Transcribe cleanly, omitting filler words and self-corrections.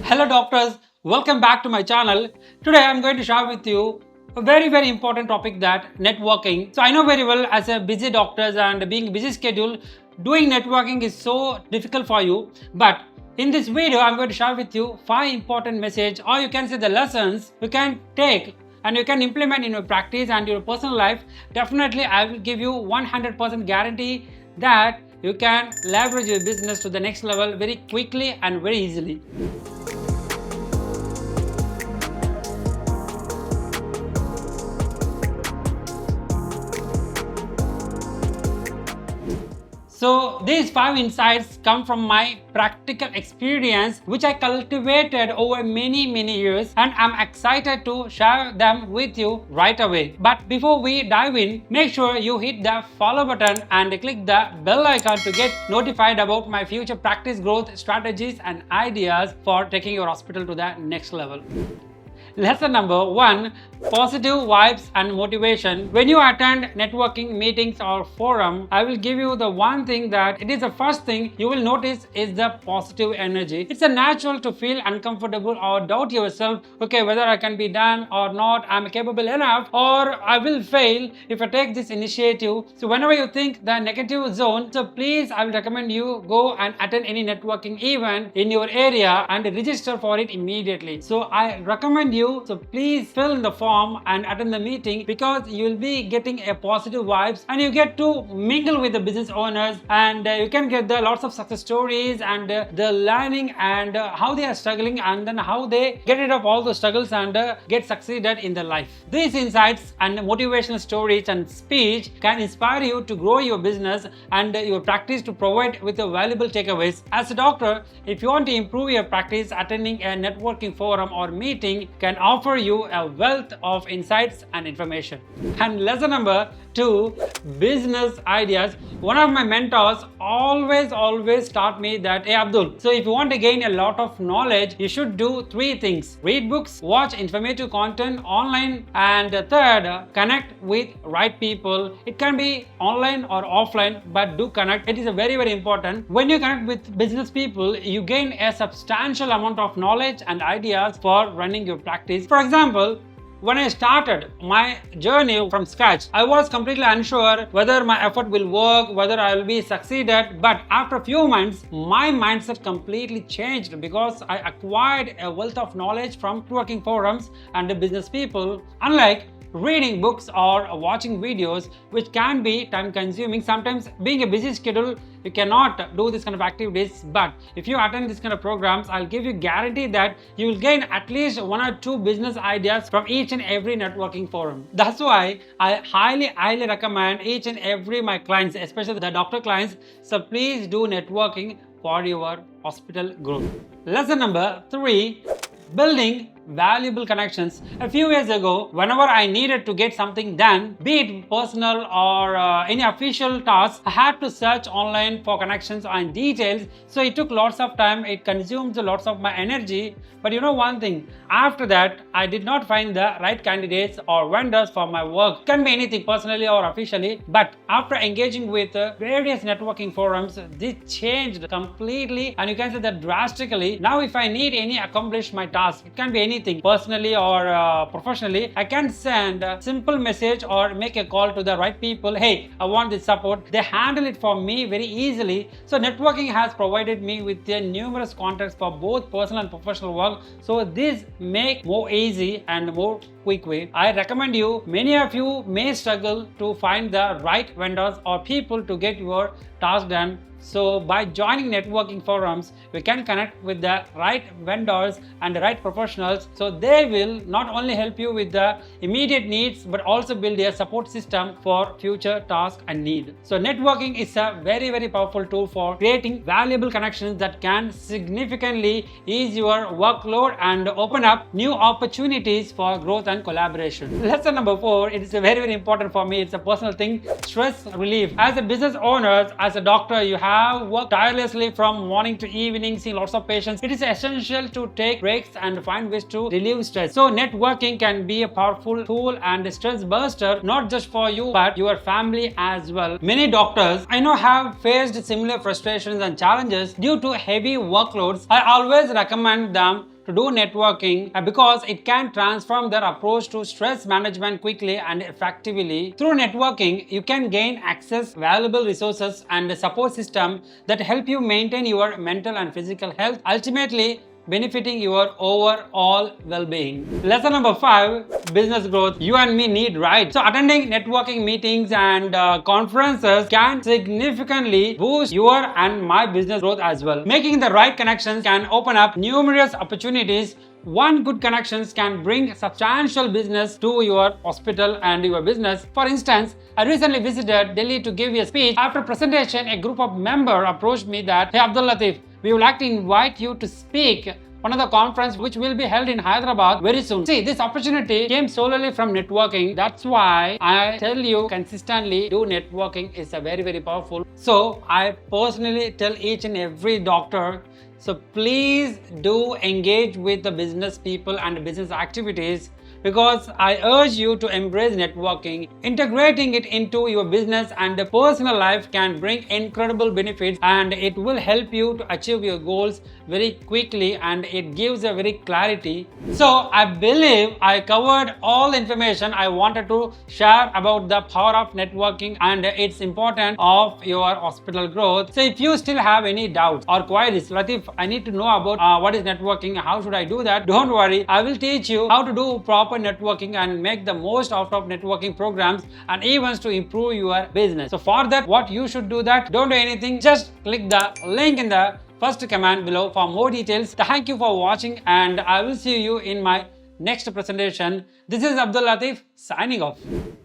Hello doctors, welcome back to my channel. Today I'm going to share with you a very important topic, that networking. So I know very well, as a busy doctors and being busy schedule, doing networking is so difficult for you. But in this video I'm going to share with you 5 important message, or you can say the lessons you can take and you can implement in your practice and your personal life. Definitely I will give you 100% guarantee that you can leverage your business to the next level very quickly and very easily. So these 5 insights come from my practical experience, which I cultivated over many years, and I'm excited to share them with you right away. But before we dive in, make sure you hit the follow button and click the bell icon to get notified about my future practice growth strategies and ideas for taking your hospital to the next level. Lesson number 1, positive vibes and motivation. When you attend networking meetings or forum, I will give you the one thing that it is the first thing you will notice is the positive energy. It's a natural to feel uncomfortable or doubt yourself, okay, whether I can be done or not, I'm capable enough, or I will fail if I take this initiative. So whenever you think the negative zone, so please, I will recommend you go and attend any networking event in your area and register for it immediately. So I recommend you, so please fill in the form and attend the meeting, because you will be getting a positive vibes and you get to mingle with the business owners, and you can get the lots of success stories and the learning and how they are struggling, and then how they get rid of all those struggles and get succeeded in their life. These insights and motivational stories and speech can inspire you to grow your business and your practice, to provide with the valuable takeaways. As a doctor, if you want to improve your practice, attending a networking forum or meeting can offer you a wealth of insights and information. And lesson number 2, business ideas. One of my mentors always taught me that, hey Abdul, so if you want to gain a lot of knowledge, you should do 3 things: read books, watch informative content online, and third, connect with right people. It can be online or offline, but do connect. It is a very important. When you connect with business people, you gain a substantial amount of knowledge and ideas for running your practice. For example, when I started my journey from scratch, I was completely unsure whether my effort will work, whether I will be succeeded. But after a few months, my mindset completely changed, because I acquired a wealth of knowledge from networking forums and the business people. Unlike reading books or watching videos, which can be time consuming, sometimes being a busy schedule, you cannot do this kind of activities. But if you attend this kind of programs, I'll give you guarantee that you will gain at least 1 or 2 business ideas from each and every networking forum. That's why I highly recommend each and every my clients, especially the doctor clients, so please do networking for your hospital growth. Lesson number 3, building valuable connections. A few years ago, whenever I needed to get something done, be it personal or any official task, I had to search online for connections and details. So it took lots of time, it consumed lots of my energy. But you know one thing, after that I did not find the right candidates or vendors for my work. It can be anything, personally or officially. But after engaging with various networking forums, this changed completely, and you can say that drastically. Now if I need any accomplish my task, it can be anything, personally or professionally, I can send a simple message or make a call to the right people. Hey, I want this support. They handle it for me very easily. So networking has provided me with numerous contacts for both personal and professional work. So this make more easy and more quick way. I recommend you, many of you may struggle to find the right vendors or people to get your task done. So by joining networking forums, we can connect with the right vendors and the right professionals. So they will not only help you with the immediate needs, but also build a support system for future tasks and need. So networking is a very powerful tool for creating valuable connections that can significantly ease your workload and open up new opportunities for growth and collaboration. Lesson number 4, it is a very important for me. It's a personal thing: stress relief. As a business owner, as a doctor, you have worked tirelessly from morning to evening, seeing lots of patients. It is essential to take breaks and find ways to relieve stress. So networking can be a powerful tool and a stress buster, not just for you but your family as well. Many doctors I know have faced similar frustrations and challenges due to heavy workloads. I always recommend them to do networking because it can transform their approach to stress management quickly and effectively. Through networking, you can gain access valuable resources and a support system that help you maintain your mental and physical health, ultimately benefiting your overall well-being. Lesson number 5, business growth. You and me need, right? So attending networking meetings and conferences can significantly boost your and my business growth as well. Making the right connections can open up numerous opportunities. One good connections can bring substantial business to your hospital and your business. For instance, I recently visited Delhi to give a speech. After presentation, a group of members approached me that, "Hey Abdul Latif, we would like to invite you to speak one of the conference which will be held in Hyderabad very soon." See, this opportunity came solely from networking. That's why I tell you consistently do networking is a very powerful. So I personally tell each and every doctor, so please do engage with the business people and business activities, because I urge you to embrace networking. Integrating it into your business and the personal life can bring incredible benefits, and it will help you to achieve your goals very quickly, and it gives a very clarity. So I believe I covered all the information I wanted to share about the power of networking and its importance of your hospital growth. So if you still have any doubts or queries, Latif, I need to know about what is networking, how should I do that? Don't worry, I will teach you how to do proper networking and make the most out of networking programs and events to improve your business. So for that, what you should do that, don't do anything, just click the link in the first comment below for more details. Thank you for watching, and I will see you in my next presentation. This is Abdul Latif signing off.